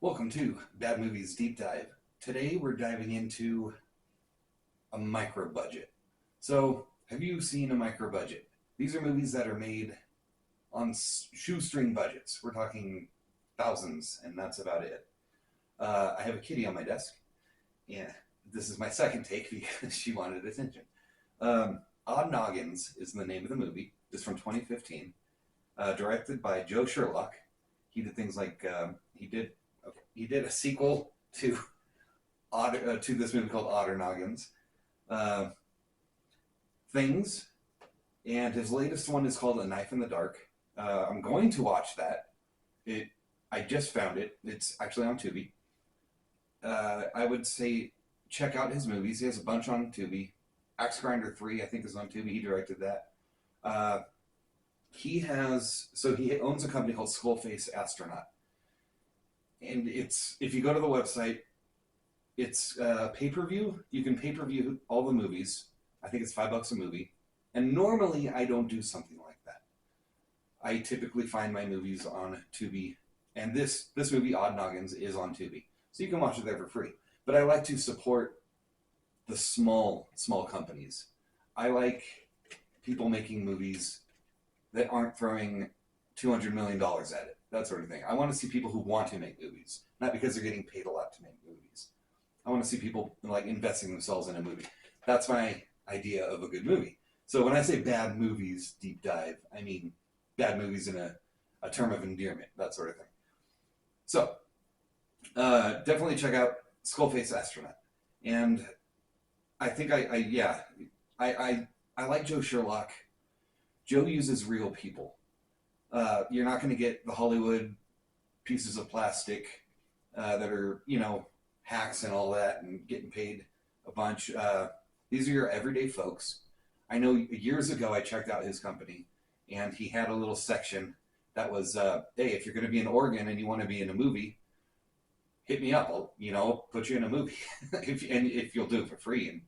Welcome to Bad Movies Deep Dive. Today we're diving into a micro budget. So, have you seen a micro budget? These are movies that are made on shoestring budgets. We're talking thousands, and that's about it. I have a kitty on my desk, and this is my second take because she wanted attention. Odd Noggins is the name of the movie. It's from 2015, directed by Joe Sherlock. He did things like he did a sequel to to this movie called Odd Noggins, uh, Things, and his latest one is called A Knife in the Dark. I'm going to watch that. I just found it. It's actually on Tubi. I would say check out his movies. He has a bunch on Tubi. Axe Grinder 3, I think, is on Tubi. He directed that. He owns a company called Skullface Astronaut, and it's if you go to the website, it's pay-per-view. You can pay-per-view all the movies. I think it's $5 a movie, and normally I don't do something like that. I typically find my movies on Tubi, and this movie Odd Noggins is on Tubi, so you can watch it there for free. But I like to support the small companies. I like people making movies that aren't throwing $200 million at it, that sort of thing. I want to see people who want to make movies, not because they're getting paid a lot to make movies. I want to see people like investing themselves in a movie. That's my idea of a good movie. So when I say bad movies deep dive, I mean bad movies in a term of endearment, that sort of thing. So definitely check out Skullface Astronaut. And I think I like Joe Sherlock. Joe uses real people. You're not going to get the Hollywood pieces of plastic that are, hacks and all that and getting paid a bunch. These are your everyday folks. I know years ago I checked out his company, and he had a little section that was, hey, if you're going to be in Oregon and you want to be in a movie, hit me up. I'll, put you in a movie if you'll do it for free and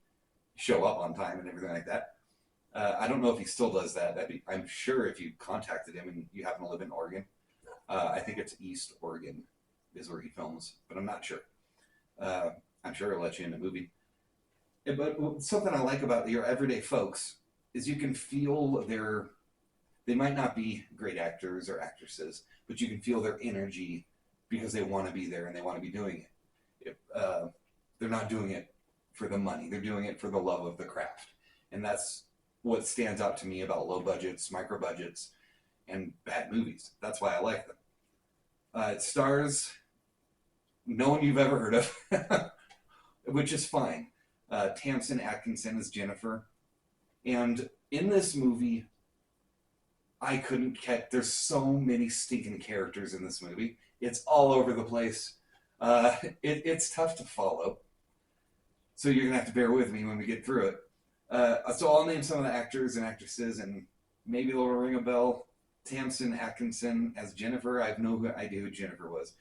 show up on time and everything like that. I don't know if he still does that. I'm sure if you contacted him and you happen to live in Oregon, I think it's East Oregon is where he films, but I'm not sure. I'm sure he'll let you in the movie. But something I like about your everyday folks is you can feel they might not be great actors or actresses, but you can feel their energy because they want to be there and they want to be doing it. They're not doing it for the money. They're doing it for the love of the craft. And that's what stands out to me about low budgets, micro budgets, and bad movies. That's why I like them. It stars no one you've ever heard of, which is fine. Tamsin Atkinson is Jennifer. And in this movie, I couldn't catch. There's so many stinking characters in this movie. It's all over the place. It's tough to follow. So you're going to have to bear with me when we get through it. So I'll name some of the actors and actresses, and maybe they'll ring a bell. Tamsin Atkinson as Jennifer. I have no idea who Jennifer was.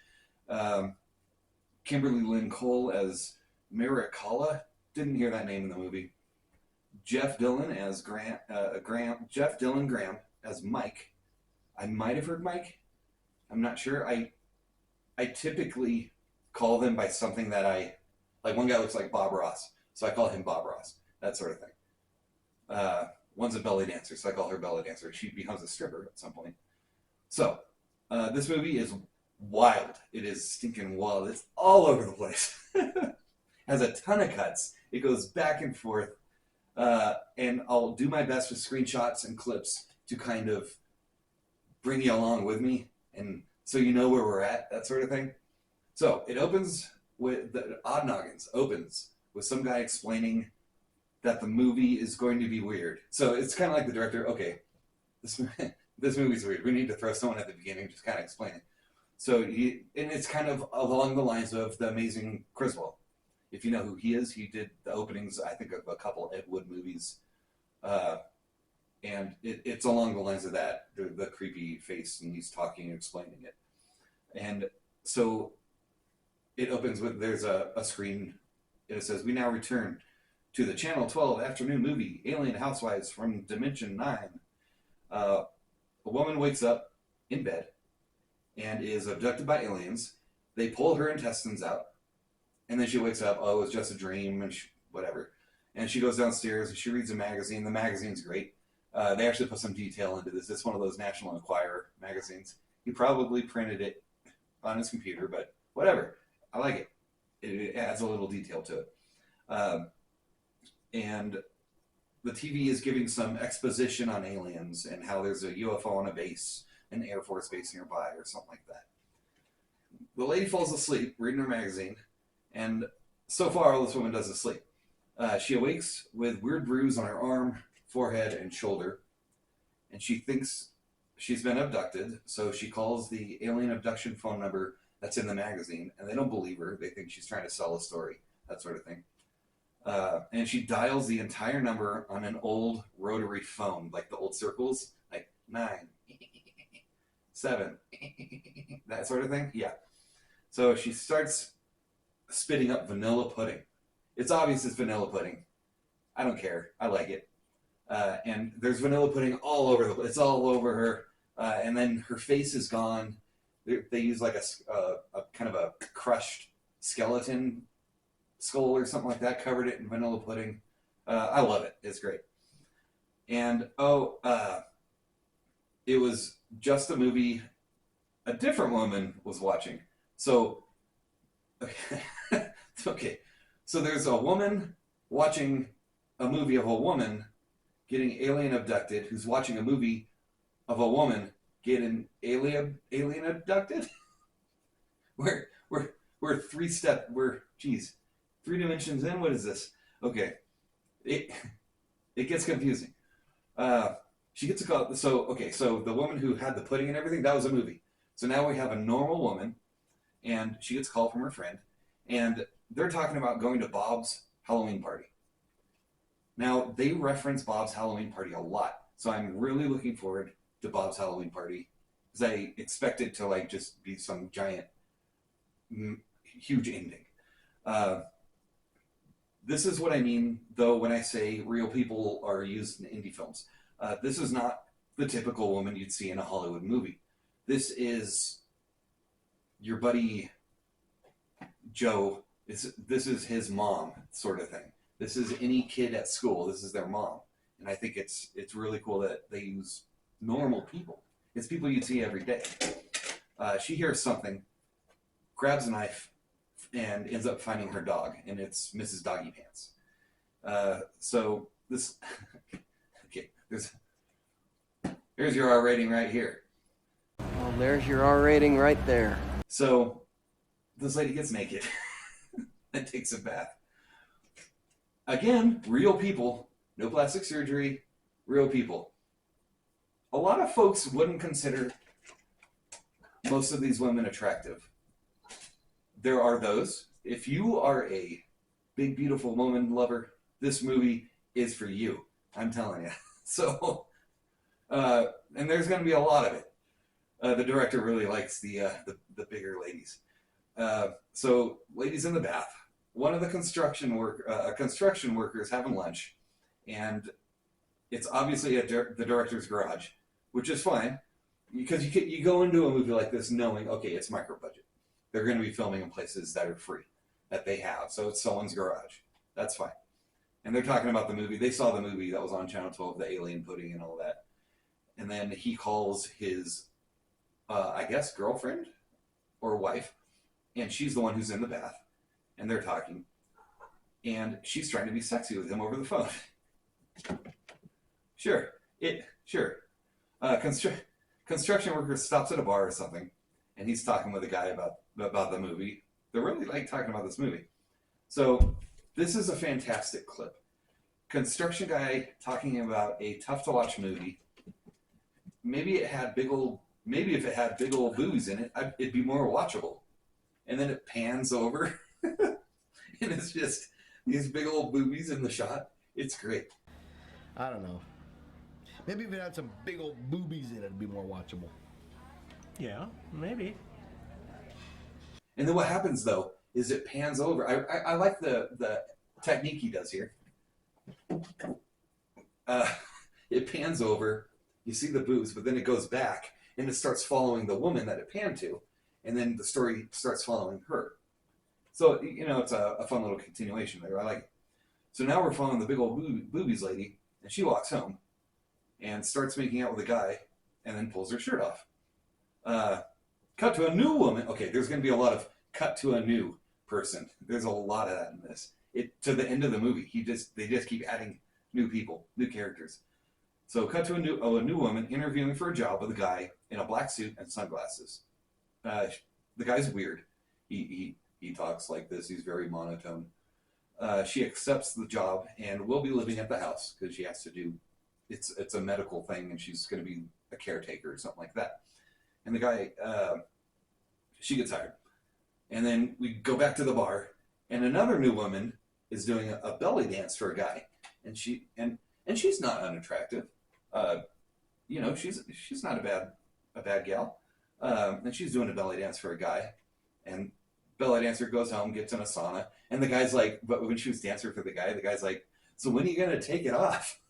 Kimberly Lynn Cole as Miracala. Didn't hear that name in the movie. Jeff Dillon as Jeff Dylan Graham as Mike. I might have heard Mike. I'm not sure. I typically call them by something that I like. One guy looks like Bob Ross, so I call him Bob Ross. That sort of thing. One's a belly dancer, so I call her belly dancer. She becomes a stripper at some point. So, this movie is wild. It is stinking wild. It's all over the place. Has a ton of cuts. It goes back and forth. And I'll do my best with screenshots and clips to kind of bring you along with me, and so you know where we're at, that sort of thing. So, it opens with, the Odd Noggins opens with some guy explaining that the movie is going to be weird. So it's kind of like the director, okay, this movie's weird. We need to throw someone at the beginning to kind of explain it. So and it's kind of along the lines of The Amazing Criswell. If you know who he is, he did the openings, I think, of a couple Ed Wood movies. And it's along the lines of that, the creepy face, and he's talking and explaining it. And so it opens with, there's a screen, and it says, "We now return to the Channel 12 afternoon movie, Alien Housewives from Dimension 9. A woman wakes up in bed and is abducted by aliens They pull her intestines out, and then she wakes up. Oh, it was just a dream, and whatever. And she goes downstairs and she reads a magazine. The magazine's great. They actually put some detail into this. It's one of those National Enquirer magazines. He probably printed it on his computer, but whatever. I like it. It adds a little detail to it. And the TV is giving some exposition on aliens and how there's a UFO on a base, an Air Force base nearby, or something like that. The lady falls asleep reading her magazine, and so far all this woman does is sleep. She awakes with weird bruise on her arm, forehead, and shoulder, and she thinks she's been abducted, so she calls the alien abduction phone number that's in the magazine, and they don't believe her. They think she's trying to sell a story, that sort of thing. And she dials the entire number on an old rotary phone, like the old circles, like 9, 7, that sort of thing. Yeah. So she starts spitting up vanilla pudding. It's obvious it's vanilla pudding. I don't care. I like it. And there's vanilla pudding all over the place. It's all over her. And then her face is gone. They use like a kind of a crushed skeleton skull or something like that, covered it in vanilla pudding. I love it. It's great. And it was just a movie a different woman was watching. So, okay. So there's a woman watching a movie of a woman getting alien abducted who's watching a movie of a woman getting alien abducted. We're three dimensions in. What is this? Okay, it gets confusing. She gets a call. So the woman who had the pudding and everything, that was a movie. So now we have a normal woman, and she gets a call from her friend, and they're talking about going to Bob's Halloween party. Now, they reference Bob's Halloween party a lot, so I'm really looking forward to Bob's Halloween party, because I expect it to like just be some giant, huge ending. This is what I mean, though, when I say real people are used in indie films. This is not the typical woman you'd see in a Hollywood movie. This is your buddy Joe. This is his mom, sort of thing. This is any kid at school. This is their mom. And I think it's really cool that they use normal people. It's people you'd see every day. She hears something, grabs a knife, and ends up finding her dog, and it's Mrs. Doggy Pants. So this, okay, there's your R rating right here. Well, there's your R rating right there. So this lady gets naked and takes a bath. Again, real people, no plastic surgery, real people. A lot of folks wouldn't consider most of these women attractive. There are those. If you are a big, beautiful woman lover, this movie is for you. I'm telling you. So, and there's going to be a lot of it. The director really likes the bigger ladies. So, ladies in the bath. One of the construction workers having lunch, and it's obviously the director's garage, which is fine, because you go into a movie like this knowing, okay, it's micro budget. They're going to be filming in places that are free, that they have, so it's someone's garage. That's fine. And they're talking about the movie. They saw the movie that was on Channel 12, the alien pudding and all that. And then he calls his, I guess, girlfriend or wife, and she's the one who's in the bath. And they're talking, and she's trying to be sexy with him over the phone. Sure. Construction worker stops at a bar or something, and he's talking with a guy about the movie. They're really like talking about this movie. So this is a fantastic clip. Construction guy talking about a tough to watch movie. Maybe if it had big old boobies in it, it'd be more watchable. And then it pans over. And it's just these big old boobies in the shot. It's great. I don't know. Maybe if it had some big old boobies in it, it'd be more watchable. Yeah, maybe. And then what happens, though, is it pans over. I like the technique he does here. It pans over. You see the boobs, but then it goes back, and it starts following the woman that it panned to. and then the story starts following her. So it's a fun little continuation there. I like it. So now we're following the big old boobies lady, and she walks home and starts making out with a guy, and then pulls her shirt off. Cut to a new woman. Okay, there's going to be a lot of cut to a new person. There's a lot of that in this. To the end of the movie, they just keep adding new people, new characters. So cut to a new woman interviewing for a job with a guy in a black suit and sunglasses. The guy's weird. He talks like this. He's very monotone. She accepts the job and will be living at the house because she has to do. It's a medical thing, and she's going to be a caretaker or something like that. And the guy, she gets hired. And then we go back to the bar, and another new woman is doing a belly dance for a guy, and she's not unattractive. She's not a bad gal, and she's doing a belly dance for a guy, and belly dancer goes home, gets in a sauna, and the guy's like, but when she was dancing for the guy's like, so when are you gonna take it off?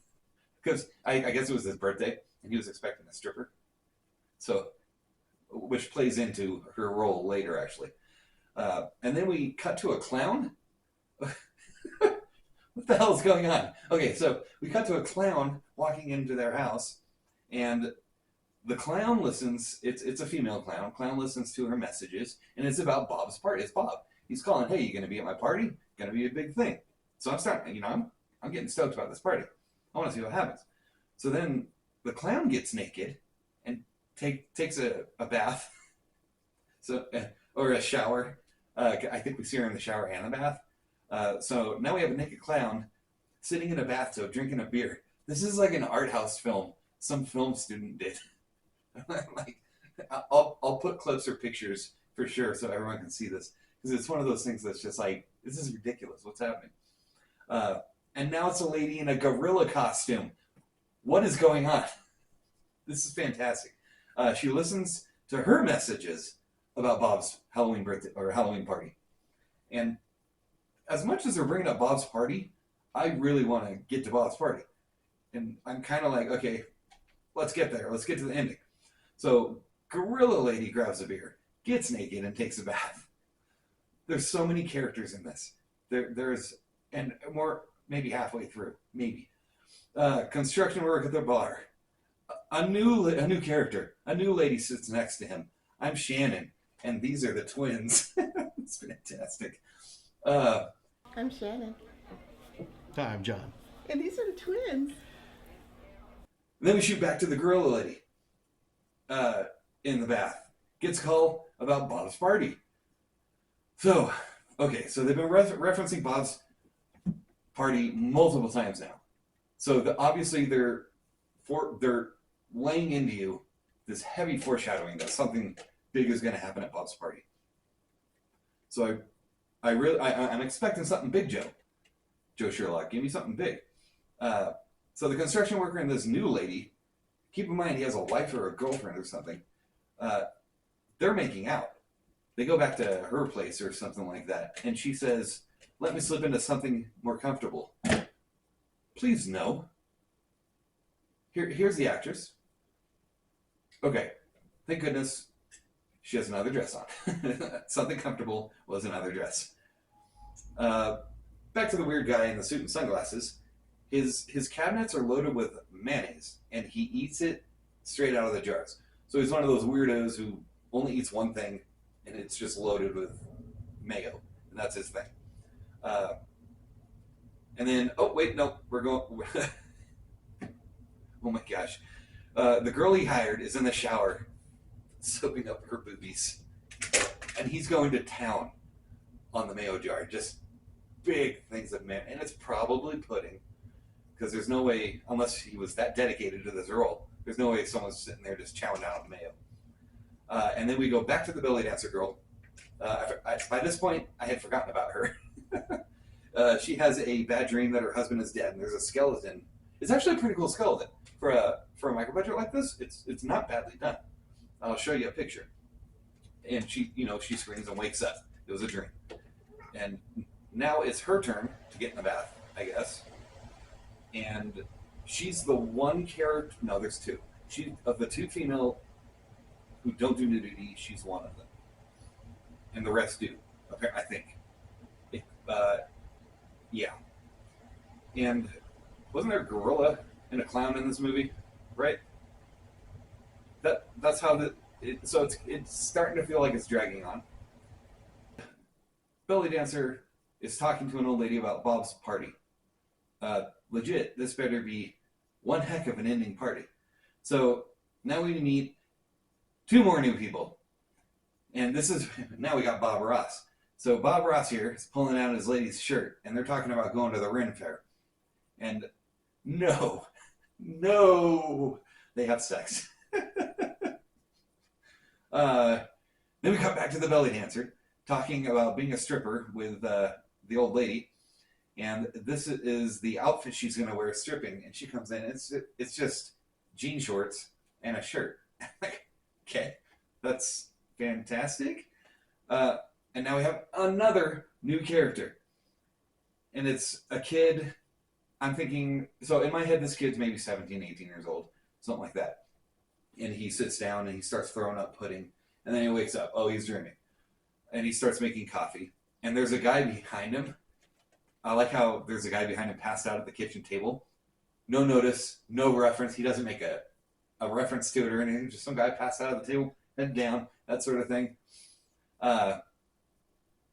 Because I guess it was his birthday, and he was expecting a stripper, so which plays into her role later actually. And then we cut to a clown. What the hell is going on? Okay, so we cut to a clown walking into their house, and the clown listens. It's a female clown. Clown listens to her messages, and it's about Bob's party. It's Bob. He's calling, hey, you going to be at my party? Going to be a big thing. So I'm starting, I'm getting stoked about this party. I want to see what happens. So then the clown gets naked and takes a bath, or a shower. I think we see her in the shower and the bath. So now we have a naked clown sitting in a bathtub drinking a beer. This is like an art house film some film student did. Like, I'll put closer pictures for sure so everyone can see this, because it's one of those things that's just like, this is ridiculous. What's happening? And now it's a lady in a gorilla costume. What is going on? This is fantastic. She listens to her messages about Bob's Halloween birthday or Halloween party. And as much as they're bringing up Bob's party, I really want to get to Bob's party. And I'm kind of like, okay, let's get there. Let's get to the ending. So Gorilla Lady grabs a beer, gets naked, and takes a bath. There's so many characters in this. There's, and more, maybe halfway through, maybe. Construction work at the bar. A new character. A new lady sits next to him. I'm Shannon, and these are the twins. It's fantastic. I'm Shannon. Hi, I'm John. And these are the twins. Then we shoot back to the Gorilla Lady in the bath. Gets a call about Bob's party. So, okay, so they've been referencing Bob's party multiple times now. So obviously they're laying into you this heavy foreshadowing that something big is going to happen at Bob's party. So I'm expecting something big, Joe Sherlock. Give me something big. So the construction worker and this new lady, keep in mind he has a wife or a girlfriend or something, they're making out. They go back to her place or something like that, and she says, let me slip into something more comfortable. Please, no. Here's the actress. Okay, thank goodness she has another dress on. Something comfortable was another dress. Back to the weird guy in the suit and sunglasses. His cabinets are loaded with mayonnaise, and he eats it straight out of the jars. So he's one of those weirdos who only eats one thing, and it's just loaded with mayo, and that's his thing. And then, oh wait, no, we're going. Oh my gosh, the girl he hired is in the shower, soaping up her boobies, and he's going to town on the mayo jar, just big things of mayo, and it's probably pudding. Because there's no way, unless he was that dedicated to this role, there's no way someone's sitting there just chowing down on mayo. And then we go back to the belly dancer girl. By this point, I had forgotten about her. She has a bad dream that her husband is dead, and there's a skeleton. It's actually a pretty cool skeleton for a micro budget like this. It's not badly done. I'll show you a picture. And she screams and wakes up. It was a dream. And now it's her turn to get in the bath, I guess. And she's the one character. No, there's two. She of the two female who don't do nudity. She's one of them. and the rest do. I think. Yeah. And wasn't there a gorilla and a clown in this movie? Right? That's how so it's starting to feel like it's dragging on. Belly dancer is talking to an old lady about Bob's party. Legit, this better be one heck of an ending party. So now we meet two more new people. And this is, now we got Bob Ross. So Bob Ross here is pulling out his lady's shirt, and they're talking about going to the Ren Fair. And no, they have sex. Then we got back to the belly dancer, talking about being a stripper with the old lady. And this is the outfit she's going to wear stripping. And she comes in, it's just jean shorts and a shirt. Okay, that's fantastic. And now we have another new character. And it's a kid. I'm thinking, so in my head, this kid's maybe 17, 18 years old, something like that. And he sits down and he starts throwing up pudding. And then he wakes up. Oh, he's dreaming. And he starts making coffee. And there's a guy behind him. I like how there's a guy behind him passed out at the kitchen table. No notice, no reference. He doesn't make a reference to it or anything. Just some guy passed out at the table, head down, that sort of thing.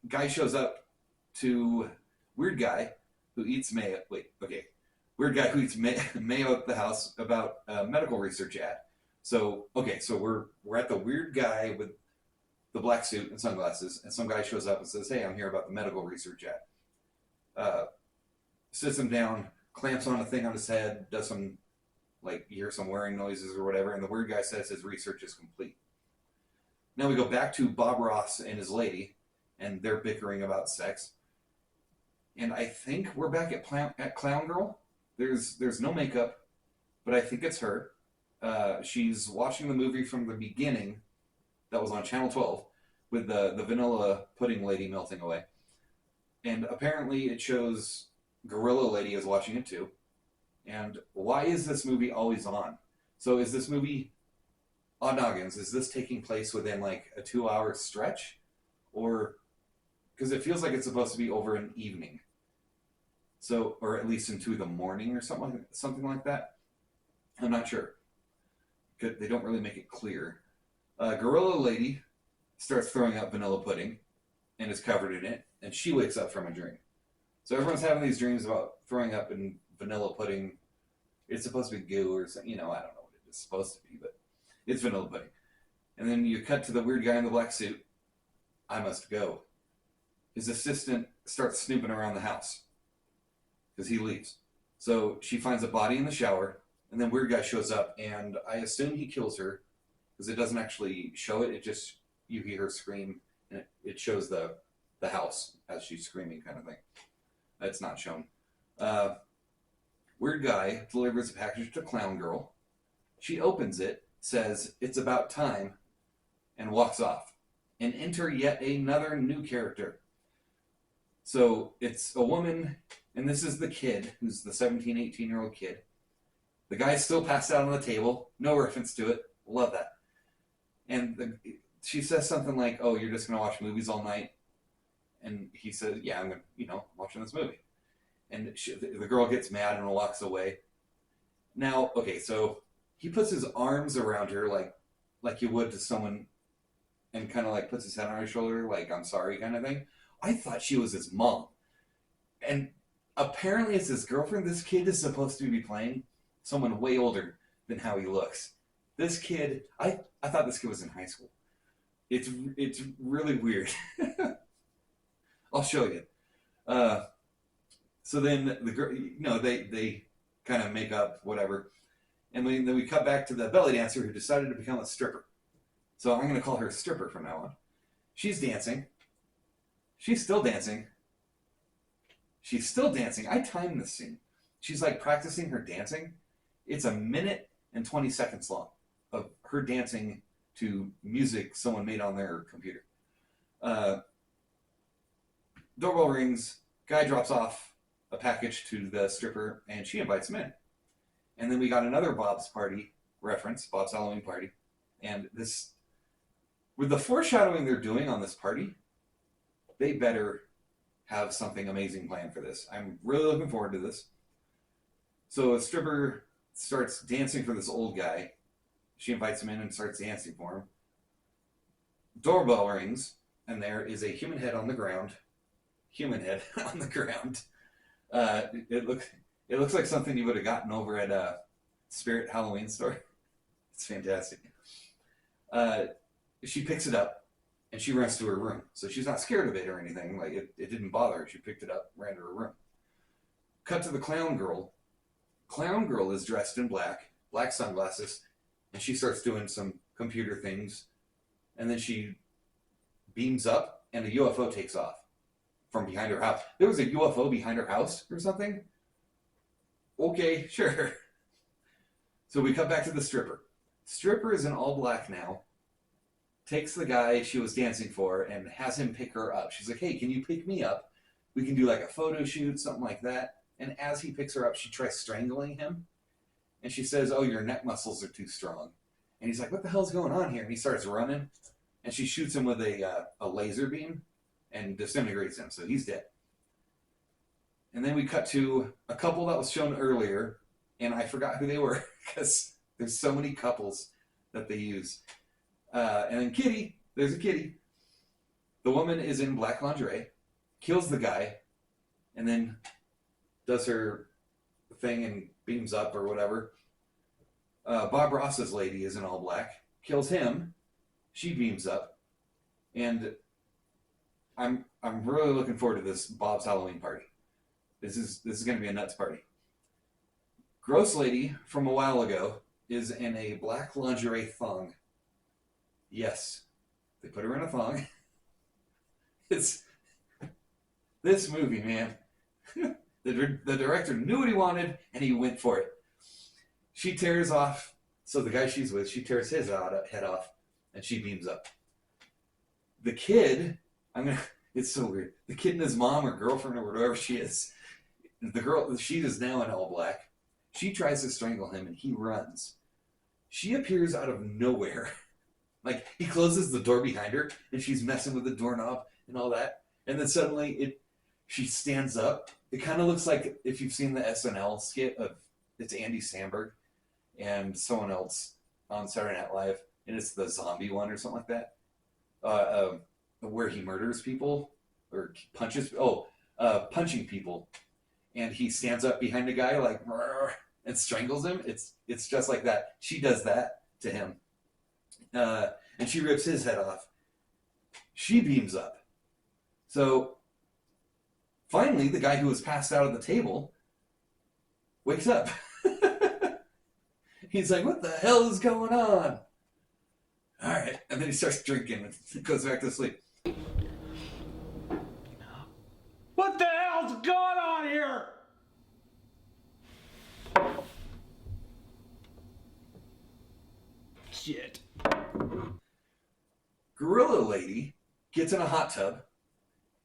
Guy shows up to weird guy who eats mayo. Weird guy who eats mayo at the house about a medical research ad. So we're at the weird guy with the black suit and sunglasses, and some guy shows up and says, "Hey, I'm here about the medical research ad." Sits him down, clamps on a thing on his head, does some, like, you hear some whirring noises or whatever, and the weird guy says his research is complete. Now we go back to Bob Ross and his lady, and they're bickering about sex. And I think we're back at Clown Girl. There's no makeup, but I think it's her. She's watching the movie from the beginning that was on Channel 12 with the vanilla pudding lady melting away. And apparently it shows Gorilla Lady is watching it too. And why is this movie always on? So is this movie Odd Noggins? Is this taking place within like a 2-hour stretch? Or, because it feels like it's supposed to be over an evening. So, or at least into the morning or something like that. I'm not sure. They don't really make it clear. Gorilla Lady starts throwing up vanilla pudding and is covered in it, and she wakes up from a dream. So everyone's having these dreams about throwing up in vanilla pudding. It's supposed to be goo or something, I don't know what it is supposed to be, but it's vanilla pudding. And then you cut to the weird guy in the black suit. I must go. His assistant starts snooping around the house because he leaves. So she finds a body in the shower, and then weird guy shows up, and I assume he kills her because it doesn't actually show it. It just, you hear her scream, and it shows the house as she's screaming, kind of thing. It's not shown. Weird guy delivers a package to Clown Girl. She opens it, says, "It's about time," and walks off. And enter yet another new character. So it's a woman, and this is the kid, who's the 17, 18-year-old kid. The guy's still passed out on the table. No reference to it. Love that. And she says something like, "Oh, you're just going to watch movies all night?" And he says, "Yeah, I'm watching this movie." And the girl gets mad and walks away. Now, okay, so he puts his arms around her like you would to someone, and kind of like puts his head on her shoulder, like, "I'm sorry," kind of thing. I thought she was his mom. And apparently it's his girlfriend. This kid is supposed to be playing someone way older than how he looks. This kid, I thought this kid was in high school. It's really weird. I'll show you. So then the girl, they kind of make up, whatever. And then we cut back to the belly dancer who decided to become a stripper. So I'm going to call her a stripper from now on. She's dancing. She's still dancing. She's still dancing. I timed this scene. She's like practicing her dancing. It's 1 minute and 20 seconds long of her dancing to music someone made on their computer. Doorbell rings. Guy drops off a package to the stripper, and she invites him in. And then we got another Bob's Party reference, Bob's Halloween Party. And this, with the foreshadowing they're doing on this party, they better have something amazing planned for this. I'm really looking forward to this. So a stripper starts dancing for this old guy. She invites him in and starts dancing for him. Doorbell rings, and there is a human head on the ground. Human head on the ground. It looks like something you would have gotten over at a Spirit Halloween store. It's fantastic. She picks it up, and she runs to her room. So she's not scared of it or anything. Like, it didn't bother her. She picked it up, ran to her room. Cut to the clown girl. Clown girl is dressed in black sunglasses, and she starts doing some computer things. And then she beams up, and a UFO takes off from behind her house. There was a UFO behind her house or something? Okay, sure. So we cut back to the stripper. Stripper is in all black now. Takes the guy she was dancing for and has him pick her up. She's like, hey, can you pick me up? We can do like a photo shoot, something like that. And as he picks her up, she tries strangling him. And she says, oh, your neck muscles are too strong. And he's like, what the hell's going on here? And he starts running. And she shoots him with a laser beam and disintegrates him. So he's dead. And then we cut to a couple that was shown earlier. And I forgot who they were because there's so many couples that they use. And then Kitty, there's a Kitty. The woman is in black lingerie, kills the guy, and then does her thing and beams up or whatever. Bob Ross's lady is in all black, kills him, she beams up, and I'm really looking forward to this Bob's Halloween party. This is going to be a nuts party. Gross lady from a while ago is in a black lingerie thong. Yes, they put her in a thong. It's this movie, man. The director knew what he wanted, and he went for it. She tears off, so the guy she's with, she tears his head off, and she beams up. The kid, it's so weird. The kid and his mom or girlfriend or whatever she is, the girl, she is now in all black. She tries to strangle him, and he runs. She appears out of nowhere. Like, he closes the door behind her, and she's messing with the doorknob and all that. And then suddenly, she stands up. It kind of looks like if you've seen the SNL skit of, it's Andy Samberg and someone else on Saturday Night Live, and it's the zombie one or something like that, where he murders people, or punches, punching people. And he stands up behind a guy, like, and strangles him. It's just like that. She does that to him. And she rips his head off. She beams up. So finally, the guy who was passed out at the table wakes up. He's like, what the hell is going on? All right. And then he starts drinking and goes back to sleep. What the hell's going on here? Shit. Gorilla lady gets in a hot tub.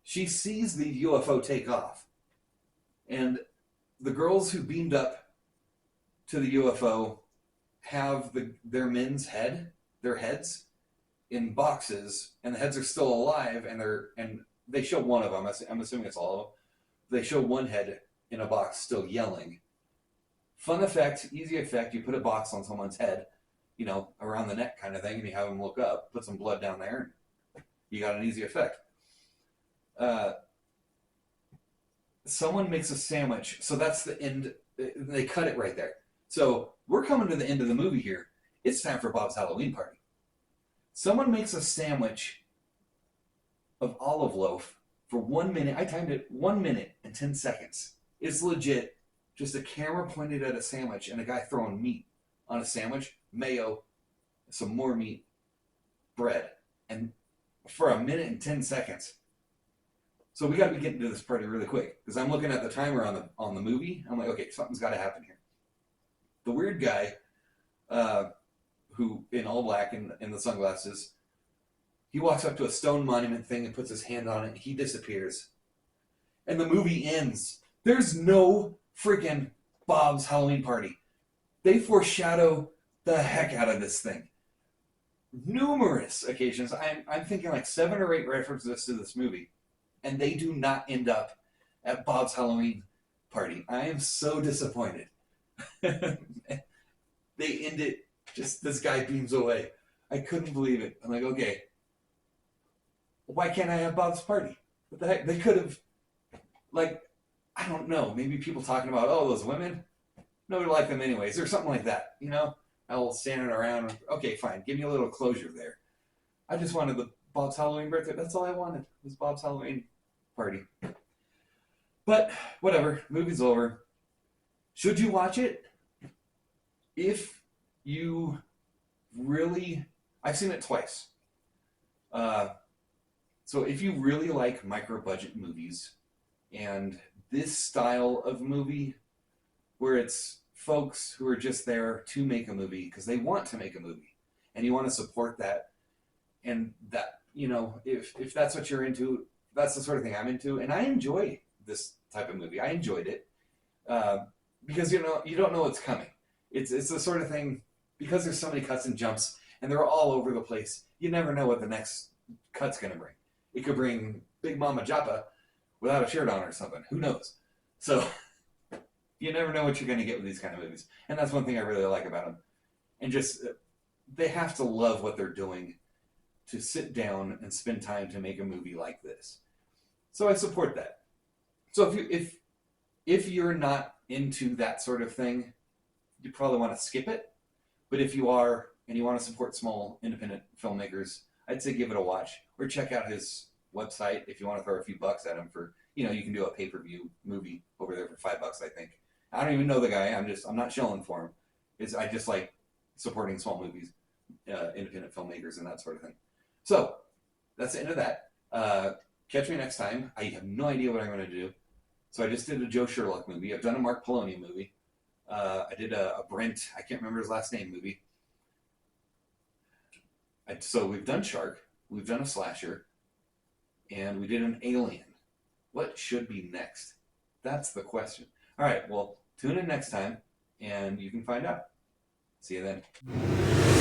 She sees the UFO take off. And the girls who beamed up to the UFO have their men's their heads in boxes, and the heads are still alive, and they show one of them. I'm assuming it's all of them. They show one head in a box still yelling. Fun effect, easy effect. You put a box on someone's head, around the neck kind of thing, and you have them look up, put some blood down there, and you got an easy effect. Someone makes a sandwich, so that's the end. They cut it right there. So we're coming to the end of the movie here. It's time for Bob's Halloween party. Someone makes a sandwich of olive loaf for 1 minute. I timed it 1 minute and 10 seconds. It's legit. Just a camera pointed at a sandwich and a guy throwing meat on a sandwich, mayo, some more meat, bread, and for 1 minute and 10 seconds. So we got to be getting to this party really quick because I'm looking at the timer on the movie. I'm like, okay, something's got to happen here. The weird guy, who in all black and in the sunglasses, he walks up to a stone monument thing and puts his hand on it. And he disappears, and the movie ends. There's no freaking Bob's Halloween party. They foreshadow the heck out of this thing. Numerous occasions. I'm thinking like 7 or 8 references to this movie. and they do not end up at Bob's Halloween party. I am so disappointed. They end it, just this guy beams away. I couldn't believe it. I'm like, okay, why can't I have Bob's party? What the heck? They could have, like, I don't know, maybe people talking about, oh, those women, nobody liked them anyways, or something like that, you know? All standing around, okay, fine, give me a little closure there. I just wanted the Bob's Halloween birthday. That's all I wanted, was Bob's Halloween party. But whatever, movie's over. Should you watch it? If you really, I've seen it twice. So if you really like micro-budget movies and this style of movie where it's folks who are just there to make a movie because they want to make a movie and you want to support that, and that, you know, if that's what you're into, that's the sort of thing I'm into, and I enjoy this type of movie. I enjoyed it because, you know, you don't know what's coming. It's the sort of thing, because there's so many cuts and jumps and they're all over the place, you never know what the next cut's going to bring. It could bring Big Mama Joppa without a shirt on or something. Who knows? So you never know what you're going to get with these kind of movies. And that's one thing I really like about them. And just, they have to love what they're doing to sit down and spend time to make a movie like this. So I support that. So if you're not into that sort of thing, you probably want to skip it. But if you are, and you want to support small independent filmmakers, I'd say give it a watch, or check out his website if you want to throw a few bucks at him for, you know, you can do a pay-per-view movie over there for $5, I think. I don't even know the guy. I'm not shilling for him. I just like supporting small movies, independent filmmakers, and that sort of thing. So that's the end of that. Catch me next time. I have no idea what I'm going to do. So I just did a Joe Sherlock movie. I've done a Mark Poloni movie. I did a Brent, I can't remember his last name, movie. So we've done Shark, we've done a slasher, and we did an Alien. What should be next? That's the question. All right, well, tune in next time, and you can find out. See you then.